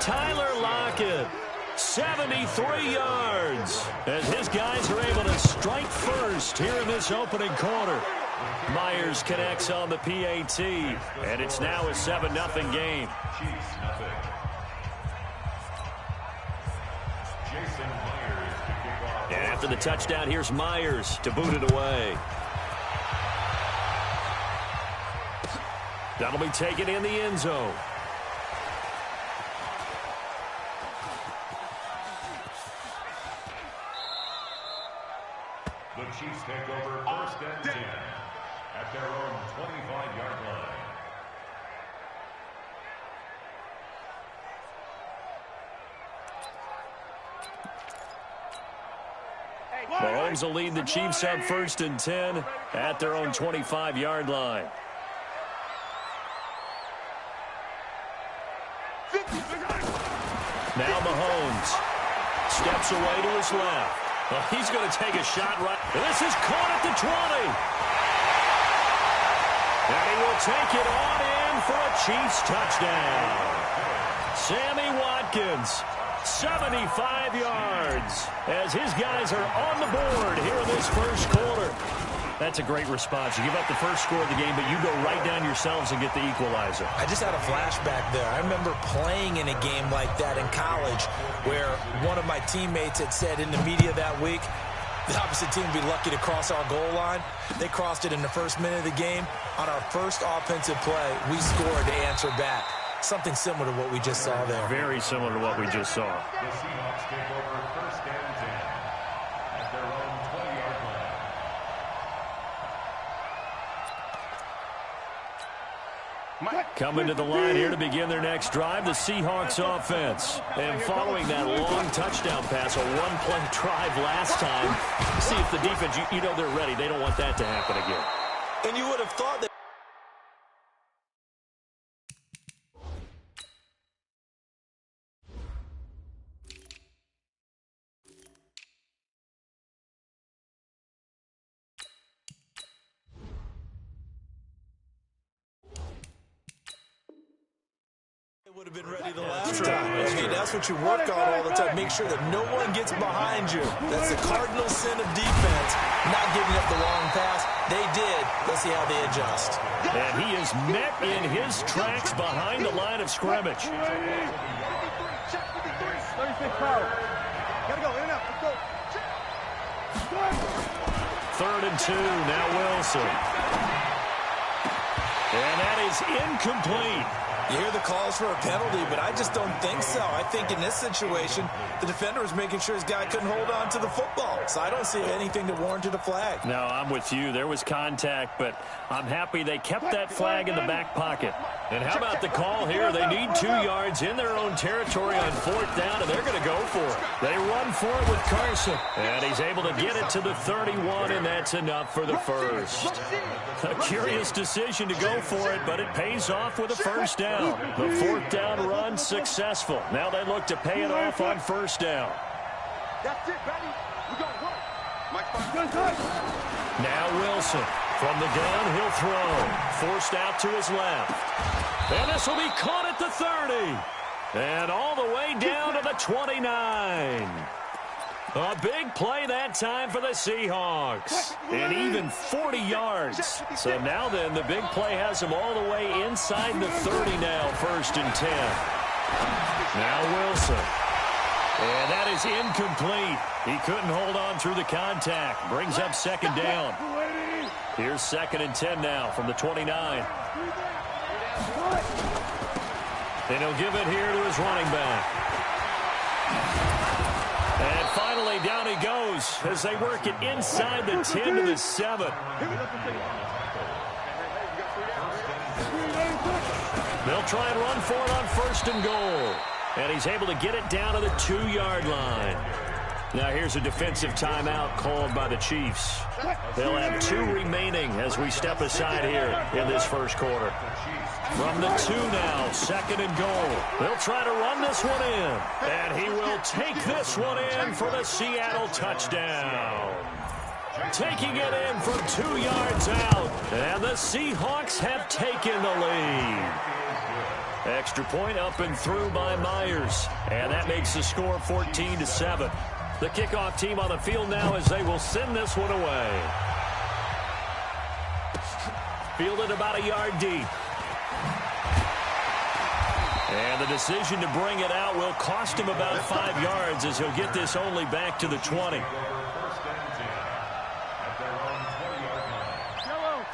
Tyler Lockett. 73 yards as his guys are able to strike first here in this opening quarter. Myers connects on the PAT, and it's now a 7-0 game. And after the touchdown, here's Myers to boot it away. That'll be taken in the end zone. The Chiefs take over first and 10 at their own 25-yard line. Mahomes will lead the Chiefs up first and 10 at their own 25-yard line. Now Mahomes steps away to his left. Well, he's going to take a shot right. This is caught at the 20. And he will take it on in for a Chiefs touchdown. Sammy Watkins, 75 yards, as his guys are on the board here in this first quarter. That's a great response. You give up the first score of the game, but you go right down yourselves and get the equalizer. I just had a flashback there. I remember playing in a game like that in college where one of my teammates had said in the media that week, the opposite team would be lucky to cross our goal line. They crossed it in the first minute of the game. On our first offensive play, we scored to answer back. Something similar to what we just saw there. Very similar to what we just saw. The Seahawks take over first and 10 at their own 20-yard line. Coming to the line here to begin their next drive, the Seahawks offense. And following that long touchdown pass, a one-play drive last time, see if the defense, you know they're ready. They don't want that to happen again. And you would have thought that. Would have been ready the last time. I mean, that's what you work on all the time. Make sure that no one gets behind you. That's the cardinal sin of defense, not giving up the long pass. They did. Let's see how they adjust. And he is met in his tracks behind the line of scrimmage. Third and 2, now Wilson. And that is incomplete. You hear the calls for a penalty, but I just don't think so. I think in this situation, the defender was making sure his guy couldn't hold on to the football. So I don't see anything that warranted a flag. No, I'm with you. There was contact, but I'm happy they kept that flag in the back pocket. And how about the call here? They need 2 yards in their own territory on fourth down, and they're going to go for it. They run for it with Carson. And he's able to get it to the 31, and that's enough for the first. A curious decision to go for it, but it pays off with a first down. The fourth down run successful. Now they look to pay it off on first down. That's it, ready. We're going to work. Now Wilson. From the gun, he'll throw. Forced out to his left. And this will be caught at the 30. And all the way down to the 29. A big play that time for the Seahawks. And even 40 yards. So now then, the big play has them all the way inside the 30 now, first and 10. Now Wilson. And that is incomplete. He couldn't hold on through the contact. Brings up second down. Here's second and 10 now from the 29. And he'll give it here to his running back. And finally, down he goes as they work it inside the 10 to the 7. They'll try and run for it on first and goal. And he's able to get it down to the 2-yard line. Now here's a defensive timeout called by the Chiefs. They'll have 2 remaining as we step aside here in this first quarter. From the 2 now, second and goal. They'll try to run this one in. And he will take this one in for the Seattle touchdown. Taking it in from 2 yards out. And the Seahawks have taken the lead. Extra point up and through by Myers. And that makes the score 14-7. The kickoff team on the field now as they will send this one away. Fielded about a yard deep. And the decision to bring it out will cost him about 5 yards as he'll get this only back to the 20.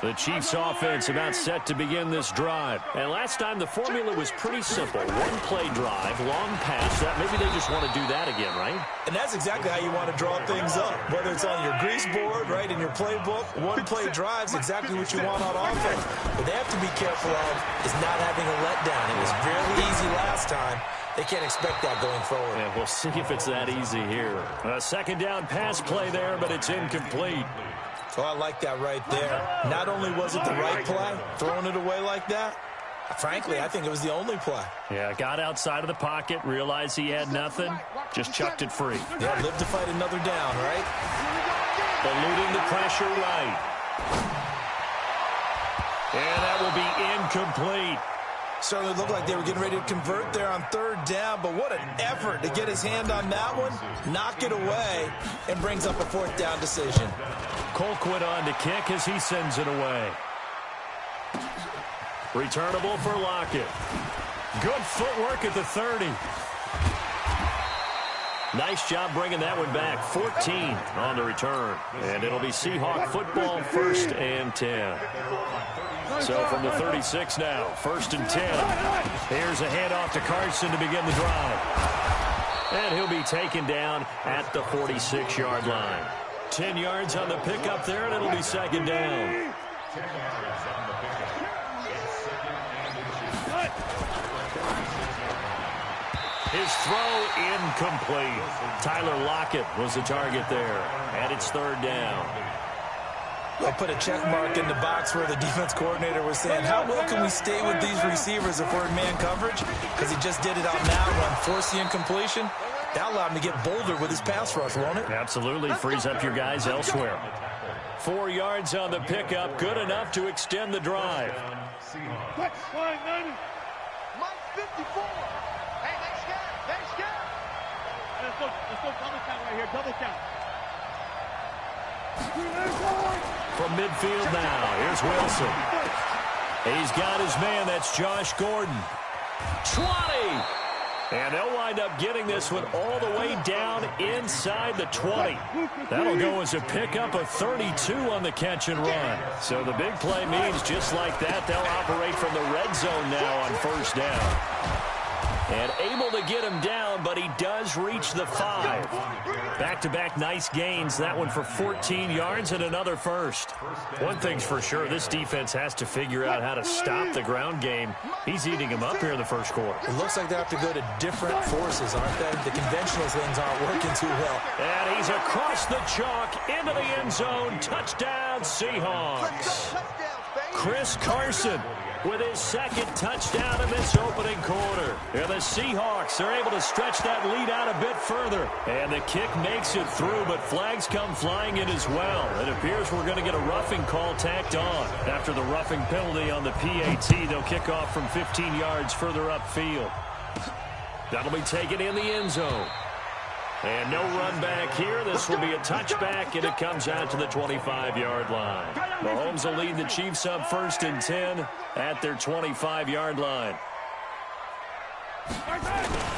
The Chiefs offense about set to begin this drive. And last time the formula was pretty simple. One play drive, long pass. That maybe they just want to do that again, right? And that's exactly how you want to draw things up. Whether it's on your grease board, right, in your playbook, one play drive's exactly what you want on offense. What they have to be careful of is not having a letdown. It was fairly easy last time. They can't expect that going forward. Yeah, we'll see if it's that easy here. A second down pass play there, but it's incomplete. So I like that right there. Not only was it the right play, throwing it away like that, frankly, I think it was the only play. Yeah, got outside of the pocket, realized he had nothing, just chucked it free. Yeah, live to fight another down, right? Eluding the pressure right. And that will be incomplete. Certainly looked like they were getting ready to convert there on third down, but what an effort to get his hand on that one, knock it away, and brings up a fourth down decision. Colquitt on to kick as he sends it away. Returnable for Lockett. Good footwork at the 30. Nice job bringing that one back. 14 on the return. And it'll be Seahawk football, 1st and 10. So from the 36 now, 1st and 10. Here's a handoff to Carson to begin the drive. And he'll be taken down at the 46-yard line. 10 yards on the pickup there, and it'll be 2nd down. His throw incomplete. Tyler Lockett was the target there, and it's 3rd down. I'll put a check mark in the box where the defense coordinator was saying, how well can we stay with these receivers if we're in man coverage? Because he just did it on that one, forced the incompletion. That allowed him to get bolder with his pass rush, won't it? Absolutely. Frees up your guys elsewhere. 4 yards on the pickup. Good enough to extend the drive. Mike 54. Hey, nice guy. Let's go double count right here. Double count. From midfield now, here's Wilson. He's got his man. That's Josh Gordon. 20. And they'll wind up getting this one all the way down inside the 20. That'll go as a pickup of 32 on the catch and run. So the big play means just like that, they'll operate from the red zone now on 1st down. And able to get him down, but he does reach the 5. Back-to-back nice gains. That one for 14 yards and another first. One thing's for sure, this defense has to figure out how to stop the ground game. He's eating him up here in the 1st quarter. It looks like they have to go to different forces, aren't they? The conventional things aren't working too well. And he's across the chalk into the end zone. Touchdown, Seahawks. Chris Carson with his 2nd touchdown in this opening quarter. And the Seahawks are able to stretch that lead out a bit further. And the kick makes it through, but flags come flying in as well. It appears we're going to get a roughing call tacked on. After the roughing penalty on the PAT, they'll kick off from 15 yards further upfield. That'll be taken in the end zone. And no run back here. This will be a touchback, and it comes out to the 25-yard line. Mahomes will lead the Chiefs up 1st and 10 at their 25-yard line.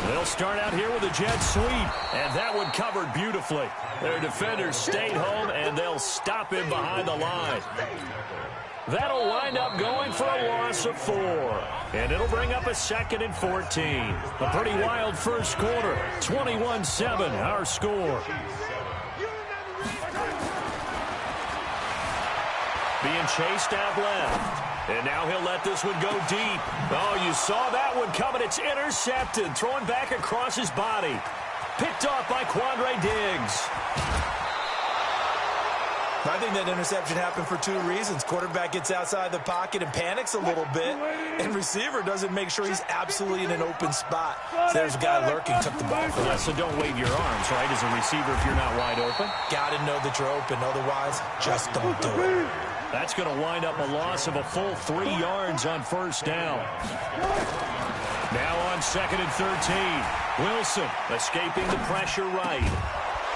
They'll start out here with a jet sweep, and that one covered beautifully. Their defenders stayed home, and they'll stop him behind the line. That'll wind up going for a loss of 4. And it'll bring up a 2nd and 14. A pretty wild 1st quarter. 21-7, our score. Being chased out left. And now he'll let this one go deep. Oh, you saw that one coming. It's intercepted. Throwing back across his body. Picked off by Quandre Diggs. I think that interception happened for 2 reasons. Quarterback gets outside the pocket and panics a little bit, and receiver doesn't make sure he's absolutely in an open spot. So there's a guy lurking, took the ball from him. Yeah, so don't wave your arms, right, as a receiver if you're not wide open. Got to know that you're open. Otherwise, just don't do it. That's going to wind up a loss of a full 3 yards on 1st down. Now on 2nd and 13. Wilson escaping the pressure right.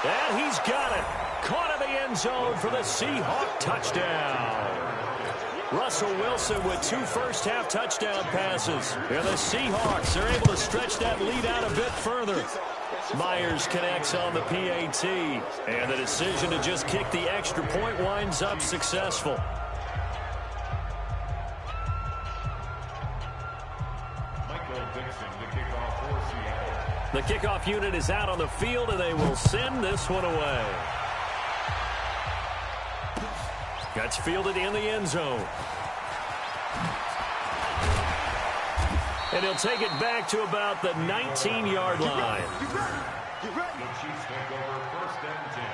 And he's got it. Caught in the end zone for the Seahawk touchdown. Russell Wilson with 2 first-half touchdown passes. And the Seahawks are able to stretch that lead out a bit further. Myers connects on the PAT. And the decision to just kick the extra point winds up successful. The kickoff unit is out on the field, and they will send this one away. Gets fielded in the end zone. And he'll take it back to about the 19-yard line. The Chiefs take over 1st and 10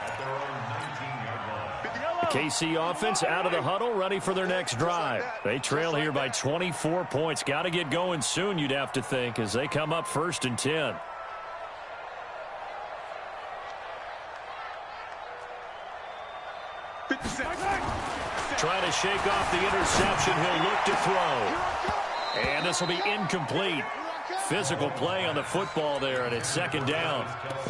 at their own 19-yard line. The KC offense out of the huddle, ready for their next drive. They trail here by 24 points. Got to get going soon, you'd have to think, as they come up 1st and 10. Trying to shake off the interception. He'll look to throw. And this will be incomplete. Physical play on the football there, and it's 2nd down.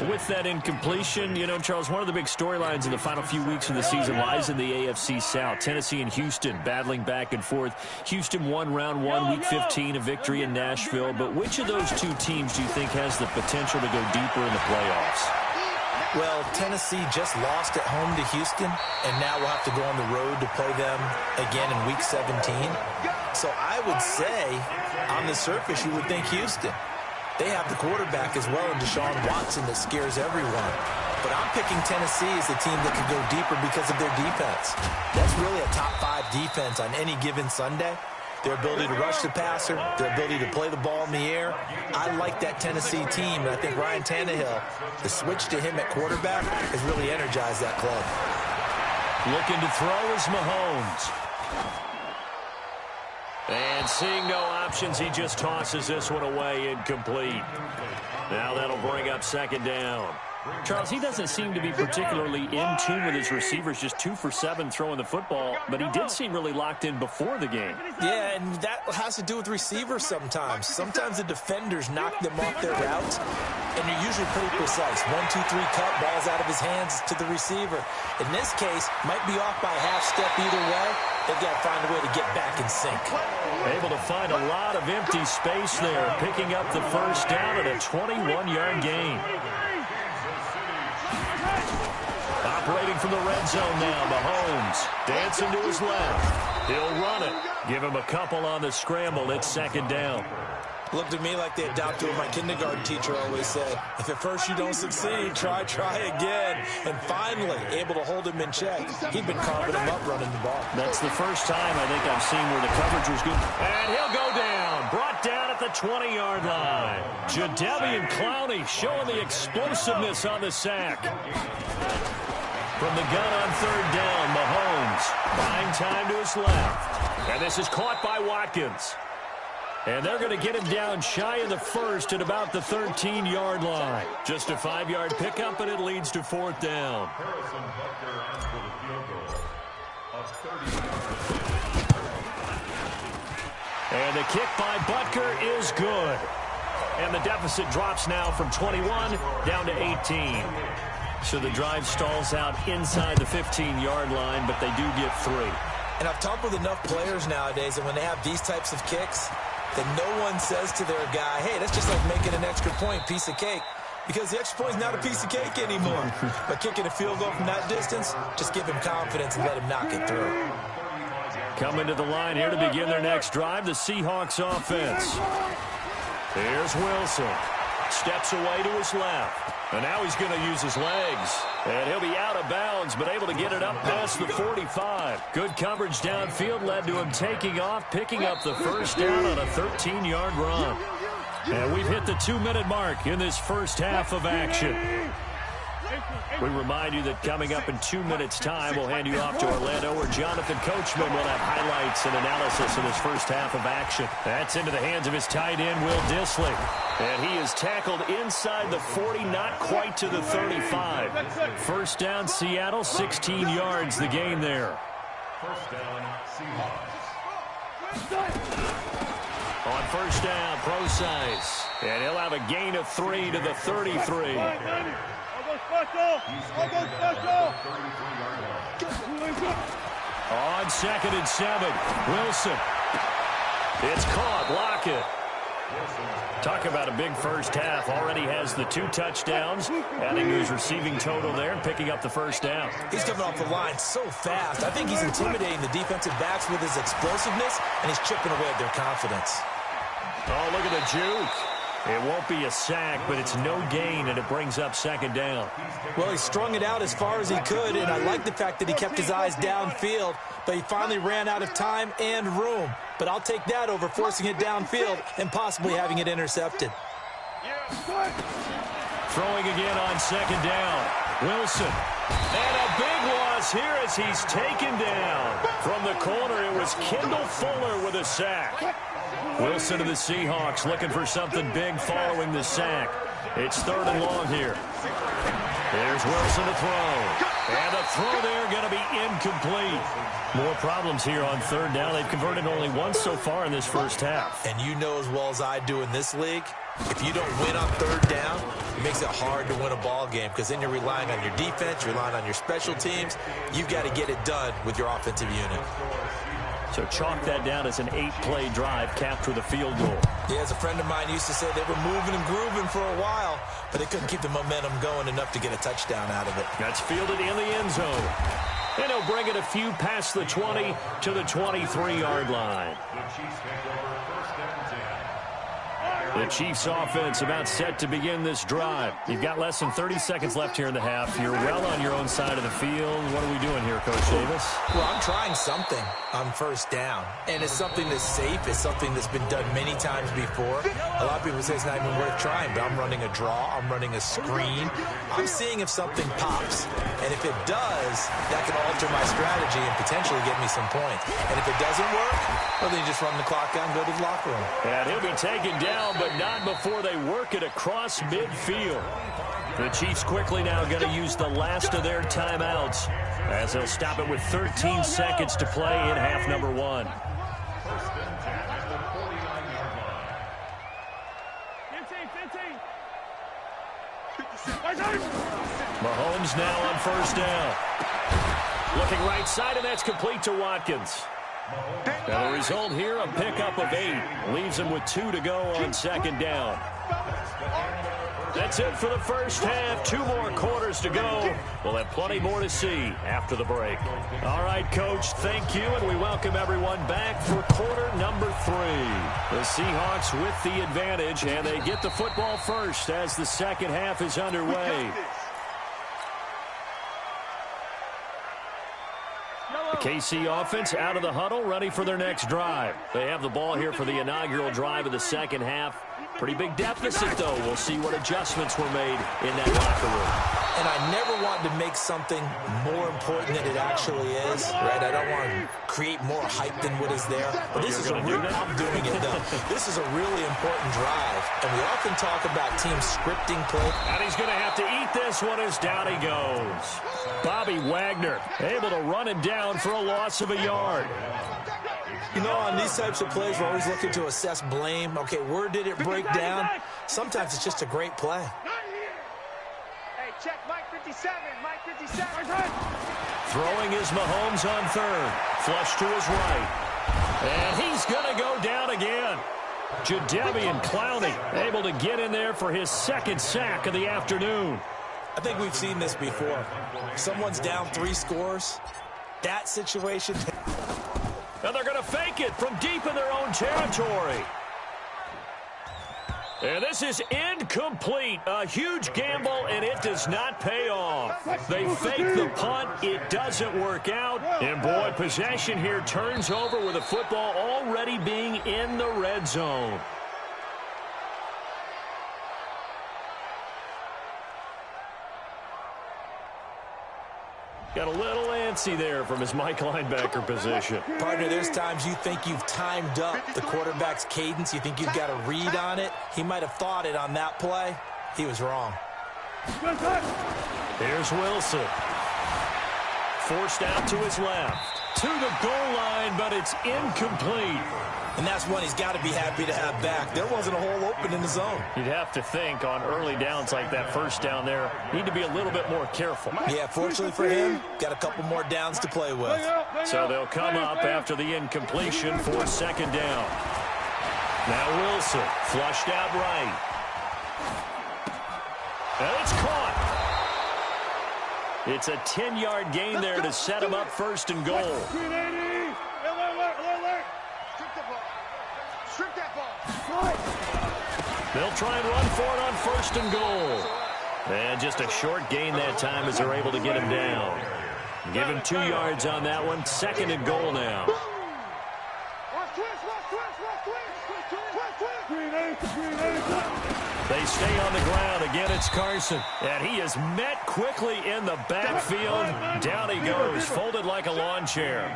With that incompletion, you know, Charles, one of the big storylines in the final few weeks of the season lies in the AFC South. Tennessee and Houston battling back and forth. Houston won round 1, week 15, a victory in Nashville. But which of those 2 teams do you think has the potential to go deeper in the playoffs? Well, Tennessee just lost at home to Houston, and now we'll have to go on the road to play them again in week 17. So I would say, on the surface, you would think Houston. They have the quarterback as well in Deshaun Watson that scares everyone. But I'm picking Tennessee as the team that could go deeper because of their defense. That's really a top 5 defense on any given Sunday. Their ability to rush the passer, their ability to play the ball in the air. I like that Tennessee team, and I think Ryan Tannehill, the switch to him at quarterback, has really energized that club. Looking to throw is Mahomes. And seeing no options, he just tosses this one away, incomplete. Now that'll bring up 2nd down. Charles, he doesn't seem to be particularly in tune with his receivers, just 2 for 7 throwing the football, but he did seem really locked in before the game. Yeah, and that has to do with receivers sometimes. Sometimes the defenders knock them off their routes, and you're usually pretty precise. 1, 2, 3 cut, balls out of his hands to the receiver. In this case, might be off by a half step either way. They've got to find a way to get back in sync. Able to find a lot of empty space there, picking up the 1st down at a 21-yard gain. Operating from the red zone now, Mahomes dancing to his left. He'll run it. Give him a couple on the scramble. It's 2nd down. Looked to me like they adopted what my kindergarten teacher always said. If at first you don't succeed, try again. And finally, able to hold him in check. He'd been carving him up running the ball. That's the first time I think I've seen where the coverage was good. And he'll go down. Brought down at the 20-yard line. Jadeveon Clowney showing the explosiveness on the sack. From the gun on 3rd down, Mahomes buying time to his left. And this is caught by Watkins. And they're going to get him down shy of the 1st at about the 13-yard line. Just a 5-yard pickup, and it leads to 4th down. Harrison Butker on for the field goal of 30 yards. And the kick by Butker is good. And the deficit drops now from 21 down to 18. So the drive stalls out inside the 15-yard line, but they do get 3. And I've talked with enough players nowadays that when they have these types of kicks, that no one says to their guy, hey, that's just like making an extra point, piece of cake. Because the extra point is not a piece of cake anymore. But kicking a field goal from that distance, just give him confidence and let him knock it through. Coming to the line here to begin their next drive, the Seahawks offense. Here's Wilson. Steps away to his left. And now he's going to use his legs. And he'll be out of bounds, but able to get it up past the 45. Good coverage downfield led to him taking off, picking up the 1st down on a 13-yard run. And we've hit the 2-minute mark in this first half of action. We remind you that coming up in 2 minutes' time, we'll hand you off to Orlando, where Jonathan Coachman will have highlights and analysis in this first half of action. That's into the hands of his tight end, Will Dissly. And he is tackled inside the 40, not quite to the 35. 1st down, Seattle, 16 yards the gain there. 1st down, Seahawks. on first down, Procise. And he'll have a gain of 3 to the 33. On 2nd and 7, Wilson. It's caught. Lockett. Talk about a big first half. Already has the 2 touchdowns, adding to his receiving total there and picking up the first down. He's coming off the line so fast. I think he's intimidating the defensive backs with his explosiveness, and he's chipping away at their confidence. Oh, look at the juke. It won't be a sack, but it's no gain, and it brings up 2nd down. Well, he strung it out as far as he could, and I like the fact that he kept his eyes downfield, but he finally ran out of time and room. But I'll take that over forcing it downfield and possibly having it intercepted. Throwing again on 2nd down. Wilson. And a big loss here as he's taken down. From the corner, it was Kendall Fuller with a sack. Wilson of the Seahawks looking for something big following the sack. It's 3rd and long here. There's Wilson to throw. And the throw there going to be incomplete. More problems here on 3rd down. They've converted only once so far in this first half. And you know as well as I do in this league, if you don't win on 3rd down, it makes it hard to win a ball game because then you're relying on your defense, you're relying on your special teams. You've got to get it done with your offensive unit. So chalk that down as an 8-play drive capped with a field goal. Yeah, as a friend of mine used to say, they were moving and grooving for a while, but they couldn't keep the momentum going enough to get a touchdown out of it. That's fielded in the end zone. And he'll bring it a few past the 20 to the 23-yard line. The Chiefs offense about set to begin this drive. You've got less than 30 seconds left here in the half. You're well on your own side of the field. What are we doing here, Coach Davis? Well, I'm trying something on first down. And it's something that's safe. It's something that's been done many times before. A lot of people say it's not even worth trying, but I'm running a draw. I'm running a screen. I'm seeing if something pops. And if it does, that can alter my strategy and potentially get me some points. And if it doesn't work, well, then you just run the clock out and go to the locker room. And he'll be taken down, but not before they work it across midfield. The Chiefs quickly now going to use the last of their timeouts as they'll stop it with 13 seconds to play in half number 1. Mahomes now on first down. Looking right side, and that's complete to Watkins. Now the result here, a pickup of 8. Leaves him with 2 to go on 2nd down. That's it for the first half. 2 more quarters to go. We'll have plenty more to see after the break. All right, Coach, thank you, and we welcome everyone back for quarter number 3. The Seahawks with the advantage, and they get the football first as the second half is underway. The KC offense out of the huddle, ready for their next drive. They have the ball here for the inaugural drive of the second half. Pretty big deficit, though. We'll see what adjustments were made in that locker room. And I never want to make something more important than it actually is, right? I don't want to create more hype than what is there. But this is a real, I'm doing it, though. This is a really important drive. And we often talk about teams scripting play. And he's going to have to eat this one as down he goes. Bobby Wagner able to run it down for a loss of a yard. You know, on these types of plays, we're always looking to assess blame. Okay, where did it break down? Sometimes it's just a great play. Hey, check Mike 57, Mike 57. Throwing is Mahomes on 3rd. Flush to his right. And he's going to go down again. Jadeveon Clowney able to get in there for his 2nd sack of the afternoon. I think we've seen this before. Someone's down 3 scores. That situation. And they're going to fake it from deep in their own territory. And this is incomplete. A huge gamble, and it does not pay off. They fake the punt. It doesn't work out. And, boy, possession here turns over with the football already being in the red zone. Got a little antsy there from his Mike linebacker position. Partner, there's times you think you've timed up the quarterback's cadence. You think you've got a read on it. He might have thought it on that play. He was wrong. Here's Wilson. Forced out to his left. To the goal line, but it's incomplete. And that's one he's got to be happy to have back. There wasn't a hole open in the zone. You'd have to think on early downs like that first down there, need to be a little bit more careful. Yeah, fortunately for him, got a couple more downs to play with. So they'll come up after the incompletion for second down. Now Wilson, flushed out right. And it's caught. It's a 10-yard gain there to set him up first and goal. They'll try and run for it on first and goal. And just a short gain that time as they're able to get him down. Give him 2 yards on that one. Second and goal now. They stay on the ground. Again, it's Carson. And he is met quickly in the backfield. Down he goes, folded like a lawn chair.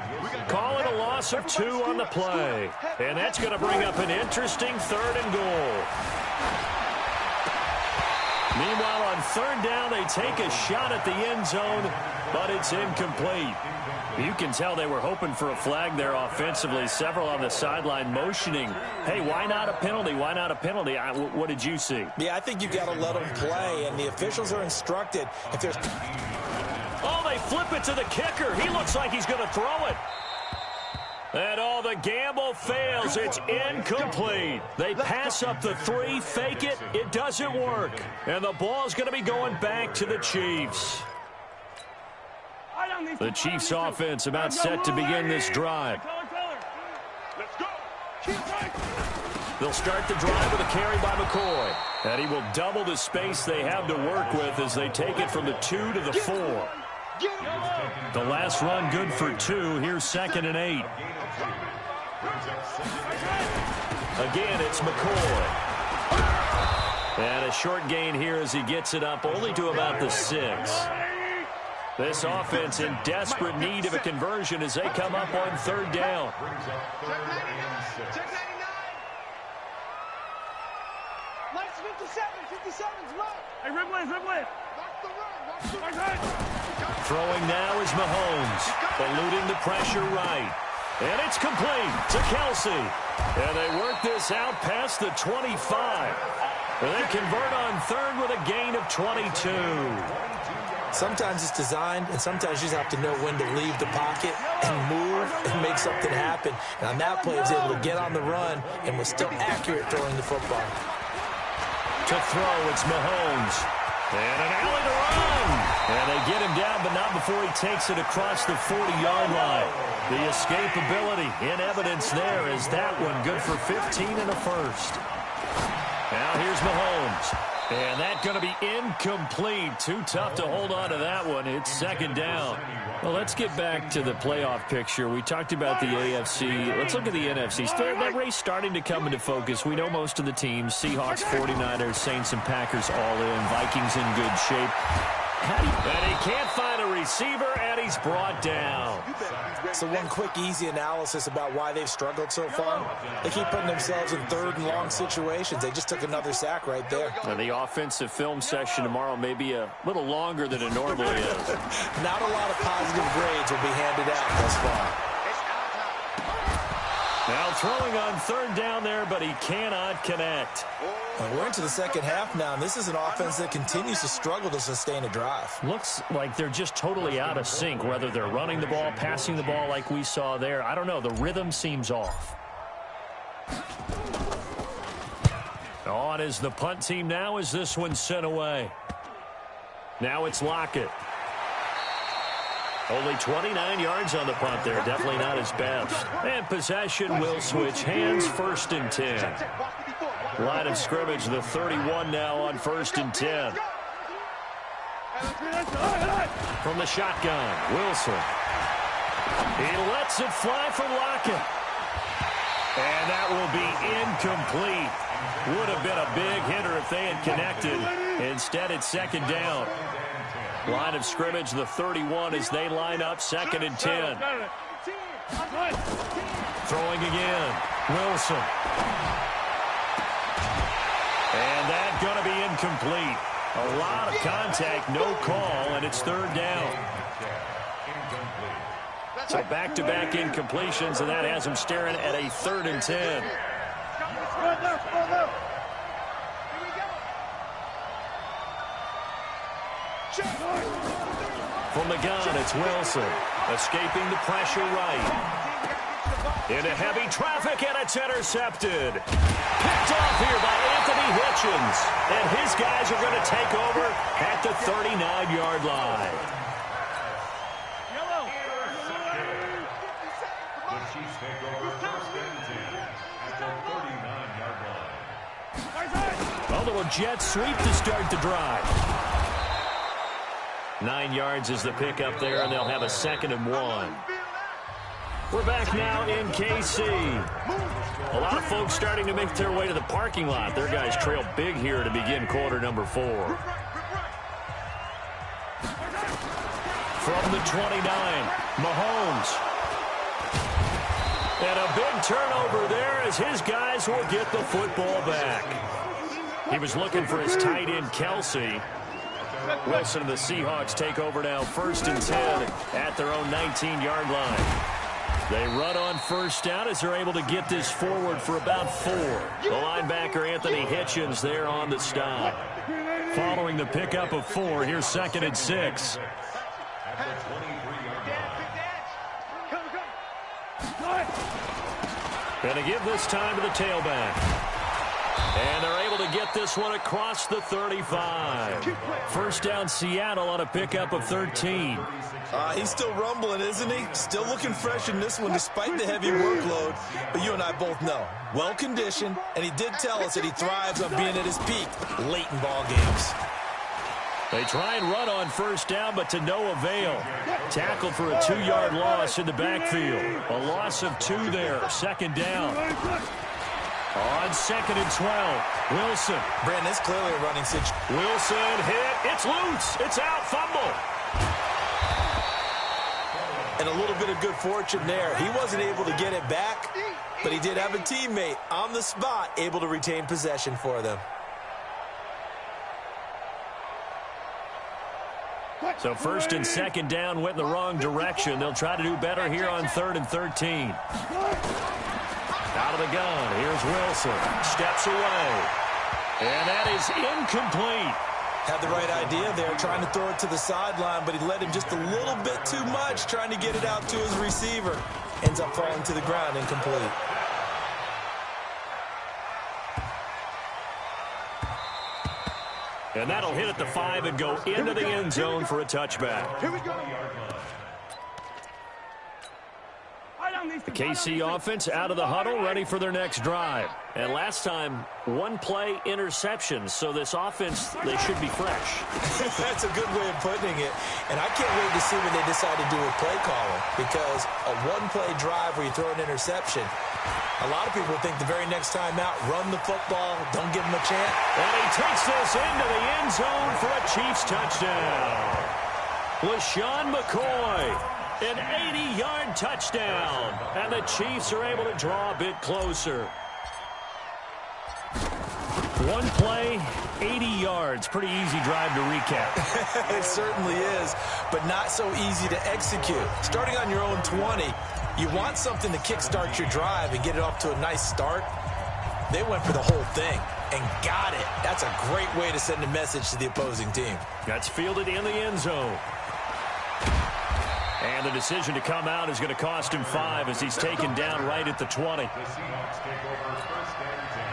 Call it a loss of 2 on the play. And that's going to bring up an interesting third and goal. Meanwhile, on third down, they take a shot at the end zone, but it's incomplete. You can tell they were hoping for a flag there offensively. Several on the sideline motioning, hey, why not a penalty? Why not a penalty? What did you see? Yeah, I think you've got to let them play, and the officials are instructed. If there's... Oh, they flip it to the kicker. He looks like he's going to throw it. And all the gamble fails. It's incomplete. They pass up the 3, fake it. It doesn't work. And the ball's going to be going back to the Chiefs. The Chiefs offense about set to begin this drive. They'll start the drive with a carry by McCoy. And he will double the space they have to work with as they take it from the 2 to the 4. The last run good for 2. Here's second and 8. Again, it's McCoy. And a short gain here as he gets it up only to about the 6. This offense in desperate need of a conversion as they come up on third down. Throwing now is Mahomes, eluding the pressure right. And it's complete to Kelsey. And they work this out past the 25. And they convert on third with a gain of 22. Sometimes it's designed, and sometimes you just have to know when to leave the pocket and move and make something happen. And on that play, he was able to get on the run and was still accurate throwing the football. To throw, it's Mahomes. And an alley to run. And they get him down, but not before he takes it across the 40-yard line. The escapability in evidence there is that one good for 15 and a first. Now here's Mahomes. And that's going to be incomplete. Too tough to hold on to that one. It's second down. Well, let's get back to the playoff picture. We talked about the AFC. Let's look at the NFC. That race starting to come into focus. We know most of the teams. Seahawks, 49ers, Saints, and Packers all in. Vikings in good shape. And he can't find a receiver, and he's brought down. So one quick, easy analysis about why they've struggled so far. They keep putting themselves in third and long situations. They just took another sack right there. And the offensive film session tomorrow may be a little longer than it normally is. Not a lot of positive grades will be handed out thus far. Now throwing on third down there, but he cannot connect. Well, we're into the second half now, and this is an offense that continues to struggle to sustain a drive. Looks like they're just totally out of sync, whether they're running the ball, passing the ball like we saw there. I don't know. The rhythm seems off. On is the punt team now as this one's sent away. Now it's Lockett. Only 29 yards on the punt there. Definitely not his best. And possession will switch hands, first and 10. Line of scrimmage, the 31 now on first and 10. From the shotgun, Wilson. He lets it fly from Lockett. And that will be incomplete. Would have been a big hitter if they had connected. Instead, it's second down. Line of scrimmage, the 31 as they line up, second and 10. Throwing again, Wilson. And that's going to be incomplete. A lot of contact, no call, and it's third down. So back-to-back incompletions, and that has him staring at a 3rd and 10. From the gun, it's Wilson. Escaping the pressure right. Into heavy traffic, and it's intercepted. Picked off here by Anthony Hitchens. And his guys are going to take over at the 39-yard line. The Chiefs take over 1st and 10 at the 39-yard line. A little jet sweep to start the drive. 9 yards is the pickup there, and they'll have a 2nd and 1. We're back now in KC. A lot of folks starting to make their way to the parking lot. Their guys trail big here to begin quarter number 4. From the 29, Mahomes. And a big turnover there as his guys will get the football back. He was looking for his tight end, Kelsey. Wilson and the Seahawks take over now 1st and 10 at their own 19-yard line. They run on 1st down as they're able to get this forward for about 4. The linebacker, Anthony Hitchens, there on the stop. Following the pickup of 4, here's 2nd and 6. Going to give this time to the tailback. And they're able to get this one across the 35. 1st down, Seattle on a pickup of 13. He's still rumbling, isn't he? Still looking fresh in this one despite the heavy workload. But you and I both know, well-conditioned, and he did tell us that he thrives on being at his peak late in ball games. They try and run on 1st down, but to no avail. Tackled for a 2-yard loss in the backfield. A loss of 2 there, 2nd down. On 2nd and 12, Wilson. Brandon, it's clearly a running situation. Wilson hit. It's loose. It's out. Fumble. And a little bit of good fortune there. He wasn't able to get it back, but he did have a teammate on the spot able to retain possession for them. So 1st and 2nd down went in the wrong direction. They'll try to do better here on 3rd and 13. Out of the gun, here's Wilson. Steps away. And that is incomplete. Had the right idea there, trying to throw it to the sideline, but he led him just a little bit too much, trying to get it out to his receiver. Ends up falling to the ground, incomplete. And that'll hit at the 5 and go into the end zone for a touchback. Here we go. The KC offense out of the huddle, ready for their next drive. And last time, 1-play interception. So this offense, they should be fresh. That's a good way of putting it. And I can't wait to see what they decide to do with play calling. Because a 1-play drive where you throw an interception, a lot of people think the very next time out, run the football, don't give him a chance. And he takes this into the end zone for a Chiefs touchdown. LaShawn McCoy. An 80-yard touchdown. And the Chiefs are able to draw a bit closer. 1 play, 80 yards. Pretty easy drive to recap. It certainly is, but not so easy to execute. Starting on your own 20, you want something to kickstart your drive and get it off to a nice start. They went for the whole thing and got it. That's a great way to send a message to the opposing team. That's fielded in the end zone. And the decision to come out is going to cost him 5 as he's taken down right at the 20. The Seahawks take over 1st and 10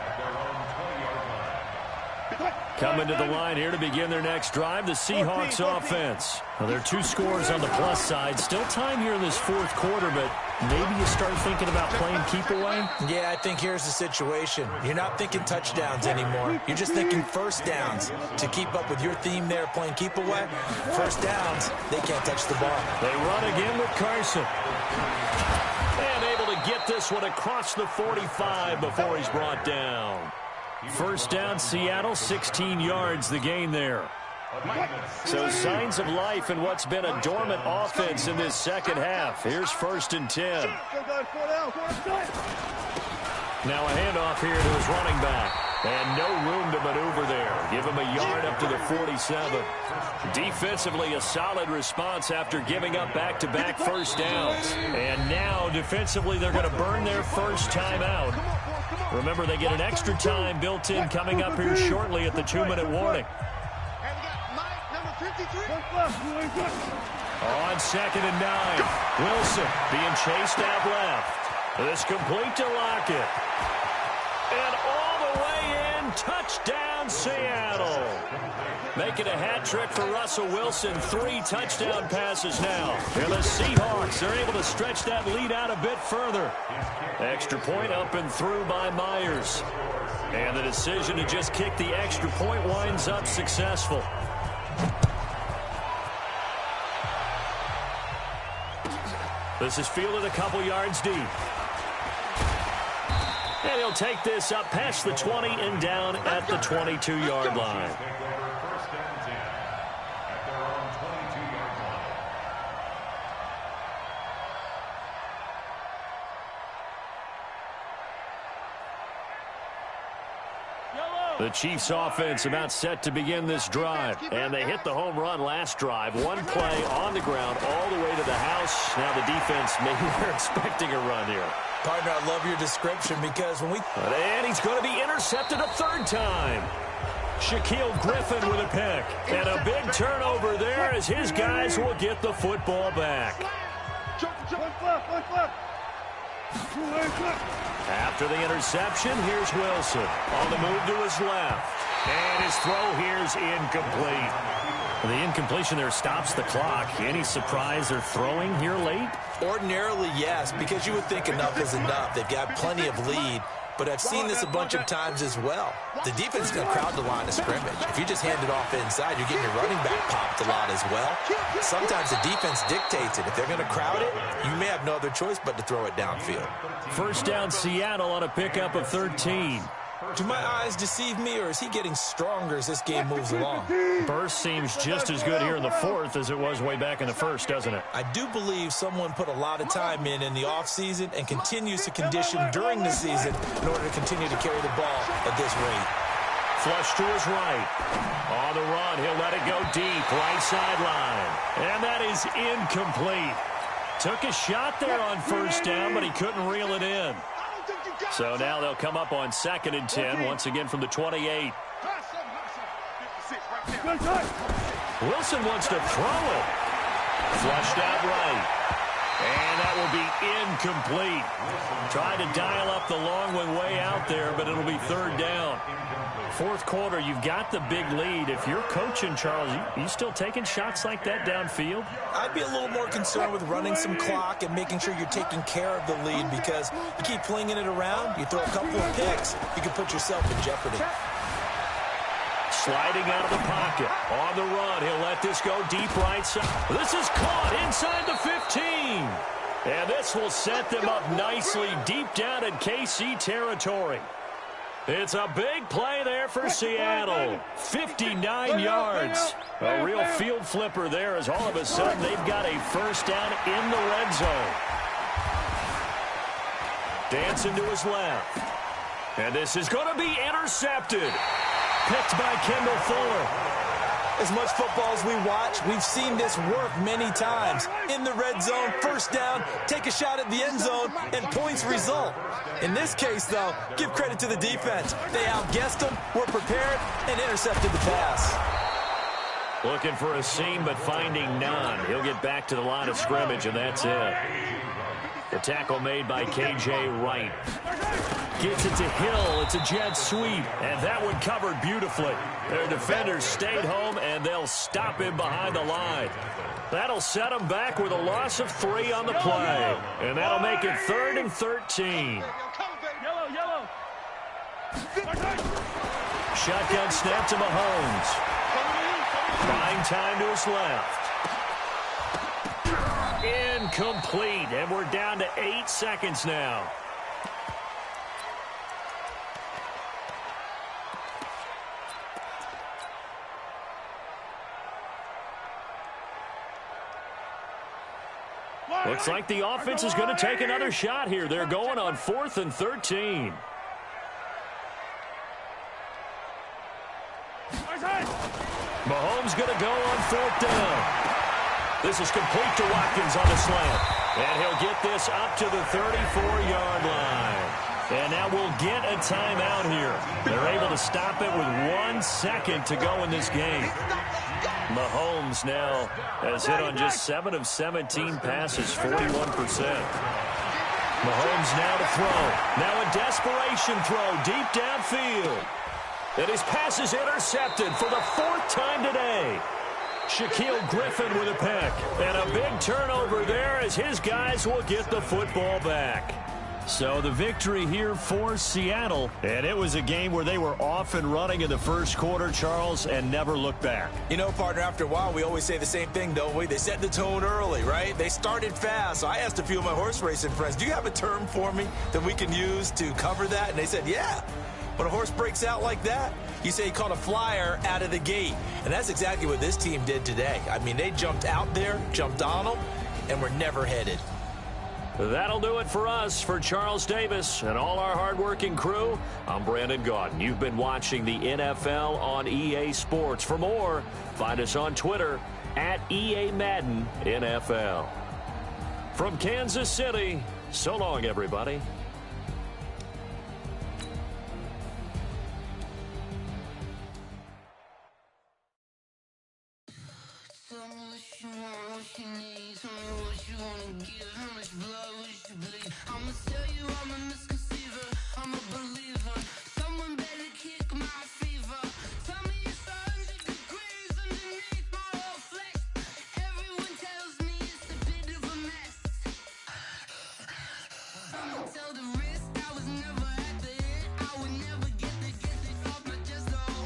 at their own 20-yard line. Coming to the line here to begin their next drive, the Seahawks offense. Well, there are 2 scores on the plus side. Still time here in this 4th quarter, but maybe you start thinking about playing keep away? Yeah, I think here's the situation. You're not thinking touchdowns anymore. You're just thinking 1st downs. To keep up with your theme there, playing keep away, 1st downs, they can't touch the ball. They run again with Carson. And able to get this one across the 45 before he's brought down. 1st down, Seattle, 16 yards the gain there. So signs of life in what's been a dormant offense in this second half. Here's 1st and 10. Now a handoff here to his running back. And no room to maneuver there. Give him a yard up to the 47. Defensively, a solid response after giving up back-to-back first downs. And now, defensively, they're going to burn their first timeout. Remember, they get an extra time built in coming up here shortly at the 2-minute warning. On 2nd and 9, Wilson being chased out left. This complete to Lockett. And all the way in, touchdown Seattle. Making a hat trick for Russell Wilson, 3 touchdown passes now. And the Seahawks are able to stretch that lead out a bit further. Extra point up and through by Myers. And the decision to just kick the extra point winds up successful. This is fielded a couple yards deep. And he'll take this up past the 20 and down at the 22-yard line. The Chiefs offense about set to begin this drive. And they hit the home run last drive. One play on the ground all the way to the house. Now the defense, maybe they're expecting a run here. Partner, I love your description because when we... And he's going to be intercepted a 3rd time. Shaquille Griffin with a pick. And a big turnover there as his guys will get the football back. After the interception, here's Wilson. On the move to his left. And his throw here's incomplete. The incompletion there stops the clock. Any surprise they're throwing here late? Ordinarily, yes, because you would think enough is enough. They've got plenty of lead. But I've seen this a bunch of times as well. The defense is going to crowd the line of scrimmage. If you just hand it off inside, you're getting your running back popped a lot as well. Sometimes the defense dictates it. If they're going to crowd it, you may have no other choice but to throw it downfield. First down, Seattle on a pickup of 13. Do my eyes deceive me, or is he getting stronger as this game moves along? Burst seems just as good here in the 4th as it was way back in the 1st, doesn't it? I do believe someone put a lot of time in the offseason and continues to condition during the season in order to continue to carry the ball at this rate. Flush to his right. On the run, he'll let it go deep, right sideline. And that is incomplete. Took a shot there on first down, but he couldn't reel it in. So now they'll come up on 2nd and 10, once again from the 28. Wilson wants to throw it. Flushed out right. And that will be incomplete. Tried to dial up the long one way out there, but it'll be 3rd down. 4th quarter, you've got the big lead. If you're coaching, Charles, you still taking shots like that downfield? I'd be a little more concerned with running some clock and making sure you're taking care of the lead, because you keep flinging it around, you throw a couple of picks, you can put yourself in jeopardy. Sliding out of the pocket. On the run, he'll let this go deep right side. This is caught inside the 15. And this will set them up nicely deep down in KC territory. It's a big play there for Seattle. 59 yards. A real field flipper there as all of a sudden they've got a first down in the red zone. Dancing to his left. And this is going to be intercepted. Picked by Kendall Fuller. As much football as we watch, we've seen this work many times. In the red zone, first down, take a shot at the end zone, and points result. In this case, though, give credit to the defense. They outguessed them, were prepared, and intercepted the pass. Looking for a seam, but finding none. He'll get back to the line of scrimmage, and that's it. The tackle made by K.J. Wright. Gets it to Hill. It's a jet sweep, and that one covered beautifully. Their defenders stayed home, and they'll stop him behind the line. That'll set them back with a loss of 3 on the play, and that'll make it 3rd and 13. Shotgun snap to Mahomes. Buying time to his left. Incomplete, and we're down to 8 seconds now. Looks like the offense is going to take another shot here. They're going on 4th and 13. Mahomes going to go on 4th down. This is complete to Watkins on the slant. And he'll get this up to the 34-yard line. And now we'll get a timeout here. They're able to stop it with 1 second to go in this game. Mahomes now has hit on just 7 of 17 passes, 41%. Mahomes now to throw. Now a desperation throw deep downfield. And his pass is intercepted for the 4th time today. Shaquille Griffin with a pick. And a big turnover there as his guys will get the football back. So the victory here for Seattle. And it was a game where they were off and running in the first quarter, Charles, and never looked back. You know, partner, after a while, we always say the same thing, don't we? They set the tone early, right? They started fast. So I asked a few of my horse racing friends, do you have a term for me that we can use to cover that? And they said, yeah. When a horse breaks out like that, you say he caught a flyer out of the gate. And that's exactly what this team did today. I mean, they jumped out there, jumped on them, and were never headed. That'll do it for us. For Charles Davis and all our hardworking crew, I'm Brandon Gaudin. You've been watching the NFL on EA Sports. For more, find us on Twitter at EA Madden NFL. From Kansas City, so long, everybody. I'ma tell you I'm a misconceiver, I'm a believer. Someone better kick my fever. Tell me it's 100 degrees underneath my whole flesh. Everyone tells me it's a bit of a mess. I'ma tell the risk I was never at the end. I would never get this off my chest though.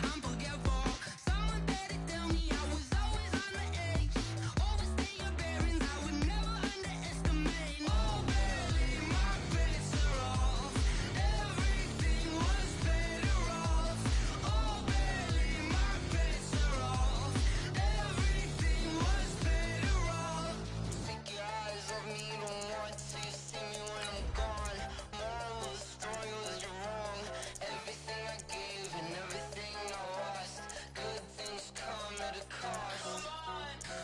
I'm forgetful. Someone better tell me I was always on the edge. Overstay your bearings, I would never underestimate. Oh, barely my bets are off. Everything was better off. Oh, barely my bets are off. Everything was better off. Take your eyes off me, don't want to see me when I'm gone. Moral of the story was you're wrong. Everything I gave and everything I lost. Good things come at a cost.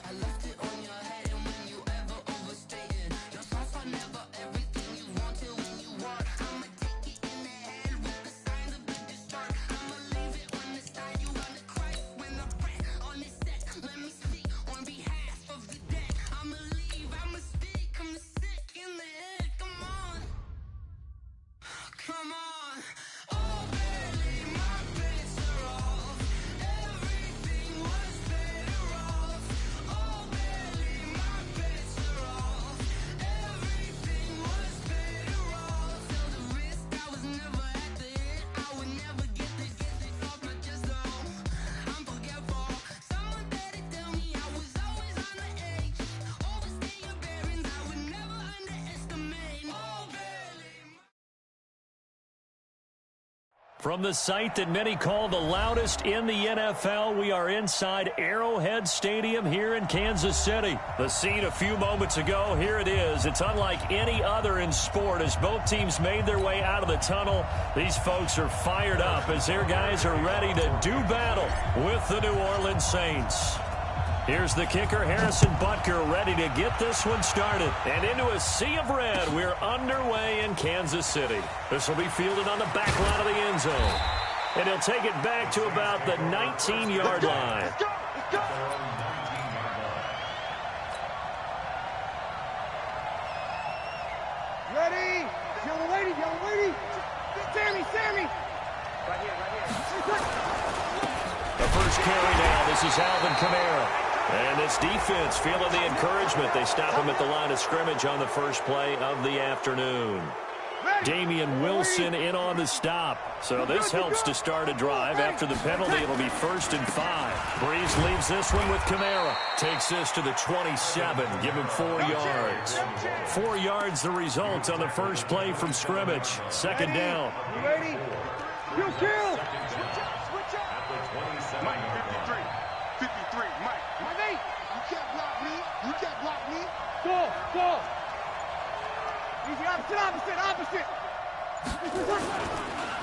I left it on your head and when you ever overstated. Your thoughts are never everything you wanted when you want. I'ma take it in the head with the signs of the distort. I'ma leave it on the side. You wanna cry when I press on this set. Let me speak on behalf of the dead. I'ma leave, I'ma speak, I'm sick in the head. Come on. Come on. Oh, barely my bets are off. Everything was better off. Oh, barely my bets are off. Everything was better off. Tell the risk I was never at the end. I would never get this off my chest though. I'm forgetful. Someone better tell me I was always on the edge. Overstay your bearings, I would never underestimate. Oh, barely. From the site that many call the loudest in the NFL, we are inside Arrowhead Stadium here in Kansas City. The scene a few moments ago, here it is. It's unlike any other in sport as both teams made their way out of the tunnel. These folks are fired up as their guys are ready to do battle with the New Orleans Saints. Here's the kicker, Harrison Butker, ready to get this one started. And into a sea of red, we're underway in Kansas City. This will be fielded on the back line of the end zone. And he'll take it back to about the 19-yard line. Let's go. Ready? Yellow lady. Sammy. Right here. The first carry now. This is Alvin Kamara. And this defense feeling the encouragement. They stop him at the line of scrimmage on the first play of the afternoon. Damian Wilson in on the stop. So this helps to start a drive. After the penalty, it'll be 1st and 5. Breeze leaves this one with Kamara. Takes this to the 27. Give him 4 yards. 4 yards the result on the first play from scrimmage. Second down. You ready? You kill. Switch up. At the 27. Mike, 53. Mike. You can't block me. Go. Easy, opposite.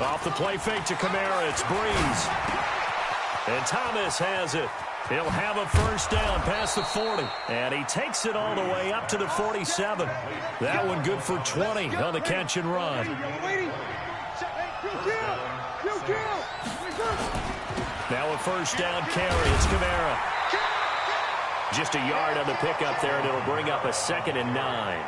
Off the play fake to Kamara. It's Breeze. And Thomas has it. He'll have a first down past the 40. And he takes it all the way up to the 47. That one good for 20 on the catch and run. Now a first down carry. It's Kamara. Just a yard on the pickup there, and it'll bring up a 2nd and 9.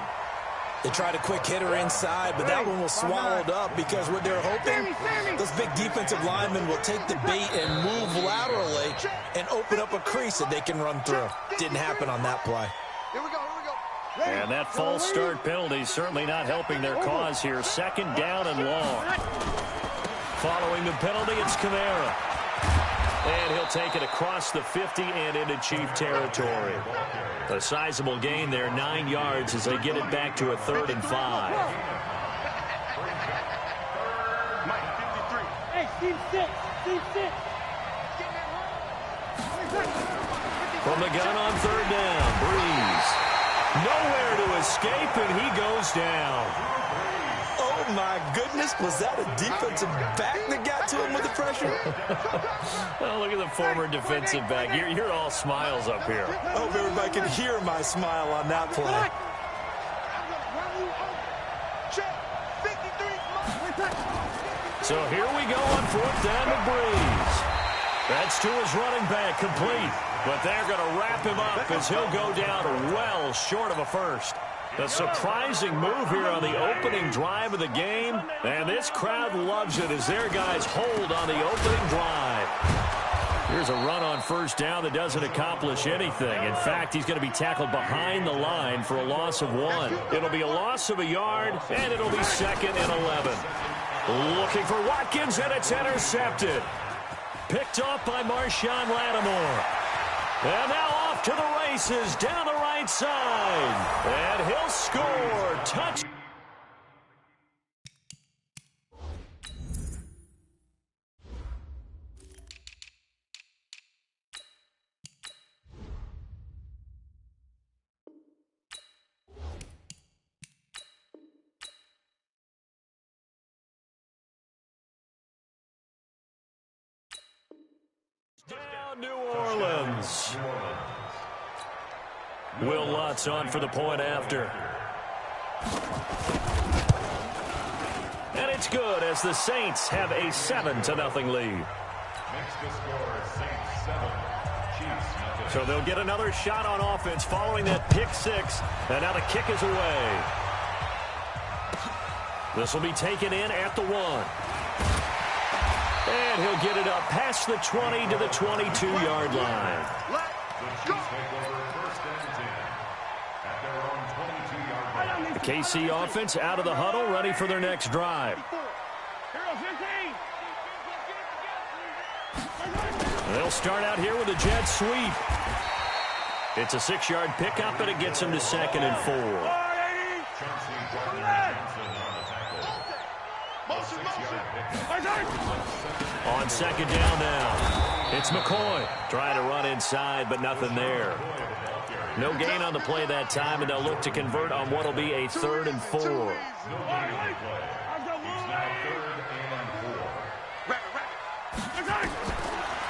They tried a quick hitter inside, but that one was swallowed up because what they're hoping, those big defensive linemen will take the bait and move laterally and open up a crease that they can run through. Didn't happen on that play. Here we go. And that false start penalty is certainly not helping their cause here. 2nd down and long. Following the penalty, it's Kamara. And he'll take it across the 50 and into Chief territory. A sizable gain there, 9 yards as they get it back to a 3rd and 5. Hey, Steve 6. From the gun on 3rd down, Breeze. Nowhere to escape, and he goes down. Oh, my goodness. Was that a defensive back that got to him with the pressure? Oh, look at the former defensive back. You're all smiles up here. I hope everybody can hear my smile on that play. So here we go on 4th down to Breeze. That's to his running back, complete. But they're going to wrap him up as he'll go down well short of a first. A surprising move here on the opening drive of the game. And this crowd loves it as their guys hold on the opening drive. Here's a run on 1st down that doesn't accomplish anything. In fact, he's going to be tackled behind the line for a loss of 1. It'll be a loss of a yard, and it'll be 2nd and 11. Looking for Watkins, and it's intercepted. Picked off by Marshawn Lattimore. And now off to the races down the right side. And he'll score. Touch. Down New Orleans. Will Lutz on for the point after. And it's good as the Saints have a 7-0 lead. Next to score, Saints 7, Chiefs nothing. So they'll get another shot on offense following that pick 6. And now the kick is away. This will be taken in at the 1. And he'll get it up past the 20 to the 22-yard line. The Chiefs take over 1st and 10 at their own 22-yard line. The KC offense out of the huddle, ready for their next drive. They'll start out here with a jet sweep. It's a 6-yard pickup, and it gets them to 2nd and 4. On 2nd down now. It's McCoy trying to run inside, but nothing there. No gain on the play that time, and they'll look to convert on what will be a 3rd and 4.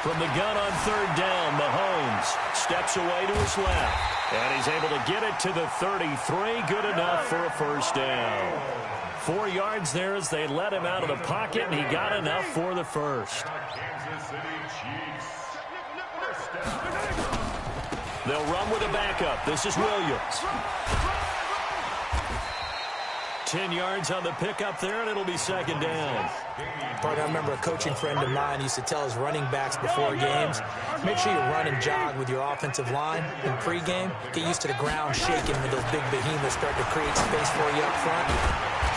From the gun on 3rd down, Mahomes steps away to his left. And he's able to get it to the 33. Good enough for a first down. 4 yards there as they let him out of the pocket, and he got enough for the first. They'll run with a backup. This is Williams. 10 yards on the pickup there, and it'll be 2nd down. Part I remember a coaching friend of mine used to tell his running backs before games, make sure you run and jog with your offensive line in pregame. Get used to the ground shaking when those big behemoths start to create space for you up front.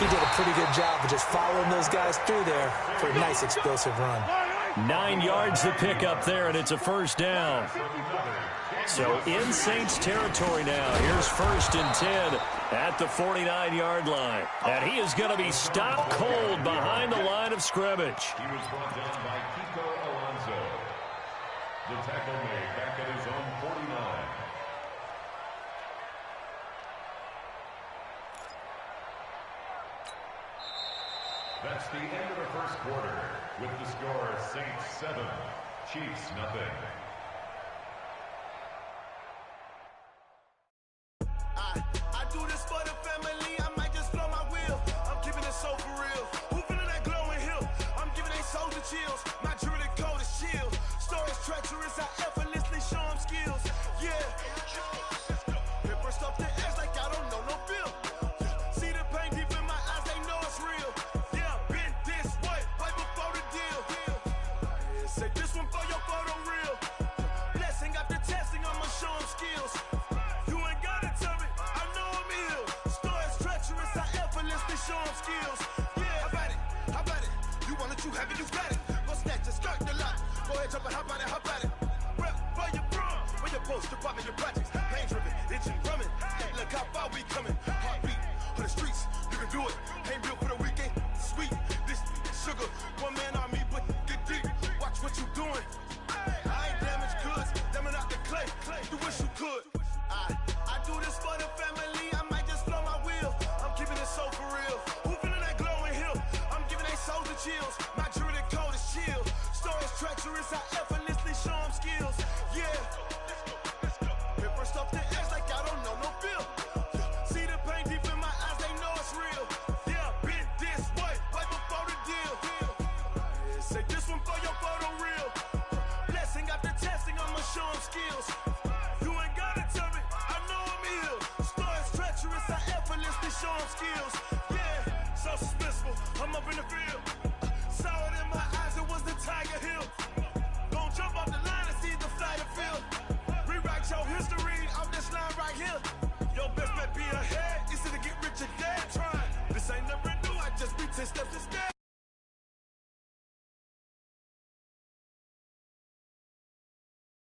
He did a pretty good job of just following those guys through there for a nice explosive run. 9 yards to pick up there, and it's a first down. So in Saints territory now. Here's 1st and 10 at the 49-yard line. And he is going to be stopped cold behind the line of scrimmage. He was brought down by Kiko Alonso. The tackle made back at his own 49. That's the end of the first quarter with the score Saints 7, Chiefs, nothing. I do this for the family, I might just blow my wheel. I'm keeping it so for real. Who feeling that glowing hill? I'm giving they soldier chills. My jewelry code is chill. Stories treacherous, I effortlessly show them skills. Yeah. Hit burst off the edge like I don't know no feel. See the pain deep in my eyes, they know it's real. Yeah, been this way, right before the deal. Yeah, say this one for your photo real. Blessing after testing, I'ma show them skills. You ain't gotta tell me, I know I'm ill. Stories treacherous, I effortlessly show them skills. Yeah, how about it? You want it, you have it, you got it. Go snatch it, skirt the lot. Go ahead, jump it, how about it? Rep for your brum, where your post, department, your projects. Pain driven, itching, drumming. Hey, look how far we coming. Heartbeat on the streets, you can do it. Ain't built for the weekend, sweet. This sugar, one man army, but get deep. Watch what you doing. I ain't damaged goods, damn out the clay. You wish you could. I do this for the family, I might just blow my wheel. I'm keeping it so for real. Who feeling that glowing hill? I'm giving they soldier chills. My jewelry code is chill. Stories treacherous, I effortlessly show them skills. Yeah. Hit first off the edge like I don't know no feel. See the pain deep in my eyes, they know it's real. Yeah, been this way, right before the deal. Yeah, say this one for your photo real. Blessing after testing, I'ma show them skills. You ain't gotta tell me, I know I'm ill. Stories treacherous, I effortlessly show them skills. Yeah, so suspenseful, I'm up in the field.